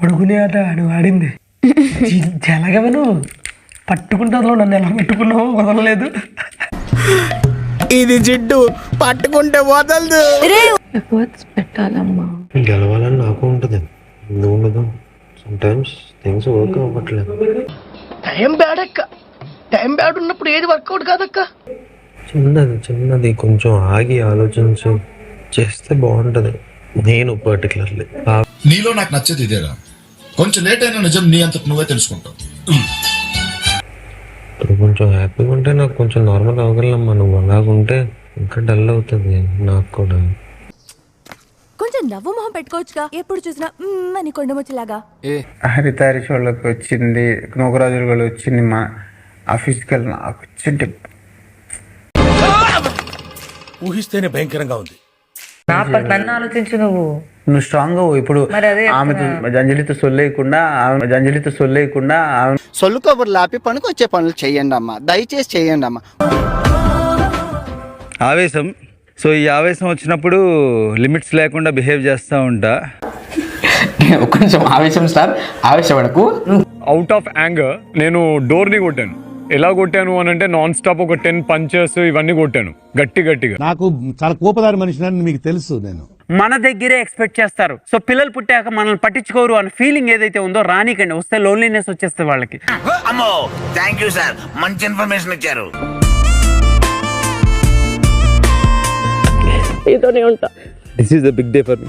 పడుకునే ఆట నువ్వు ఆడింది జలగవే నువ్వు పట్టుకుంటుందో నన్ను ఎలా పట్టుకున్నావో వదలలేదు. ఇది జిడ్డు పట్టుకుంటే వదలదు. పెట్టాలమ్మా గెలవాలని నాకు ఉంటుంది, ఎందుకు ఉండదు. సమ్టైమ్స్ థింగ్స్ వర్క్ అవ్వట్లేదు. టైం బ్యాడ్ అక్క, టైం బ్యాడ్ ఉన్నప్పుడు ఏది వర్కౌట్ కాదక్క. చిన్నది కొంచెం ఆగి ఆలోచించి చేస్తే బాగుంటది. నేను పర్టికులర్లీ నీలో నాకు నచ్చేది ఇదేరా, కొంచెం లేట్ అయినా నిజం నీ అంతటి నువ్వే తెలుసుకుంటావు. ఇప్పుడు కొంచెం హ్యాపీగా ఉంటే నాకు కొంచెం నార్మల్ అవ్వగలమ్మా. నువ్వు అలాగుంటే ఇంకా డల్ అవుతుంది నాకు కూడా. కొంచెం నవ్వు మొహం పెట్టుకోవచ్చుగా, ఎప్పుడు చూసినా అని కొండముచ్చలాగా. హరితారి షోలోకి వచ్చింది, నూకరాజులు కూడా వచ్చింది. మా ఆఫీస్కి వెళ్ళి నాకు వచ్చింది. ఊహిస్తేనే భయంకరంగా ఉంది. నన్ను ఆలోచించు నువ్వు స్ట్రాంగ్ గా ఇప్పుడు ఆమెతో అంజలితో సొల్లేయకుండా సొల్లు కబుర్లు ఆపి పనికొచ్చే పనులు చెయ్యండి అమ్మా, దయచేసి చెయ్యండి అమ్మా. ఆవేశం. సో ఈ ఆవేశం వచ్చినప్పుడు లిమిట్స్ లేకుండా బిహేవ్ చేస్తూ ఉంటా. కొంచెం ఆవేశం సార్, ఆవేశపడకు. అవుట్ ఆఫ్ యాంగర్ నేను డోర్ని కొట్టాను. ఎలా కొట్టాను అని అంటే నాన్ స్టాప్ ఒక 10 పంచెస్ ఇవన్నీ కొట్టాను గట్టిగా. నాకు చాలా కోపదారి మనిషిని మీకు తెలుసు. నేను మన దగ్గరే ఎక్స్పెక్ట్ చేస్తారు. సో పిల్లలు పుట్టాక మనల్ని పట్టించుకోరు అన్న ఫీలింగ్ ఏదైతే ఉందో రానికండి, వస్తే లోన్లీనెస్ వచ్చేస్తుంది వాళ్ళకి. అమ్మో థ్యాంక్ యూ సార్, మంచి ఇన్ఫర్మేషన్ ఇచ్చారు. ఇతోనే ఉంటా. This is the big day for me.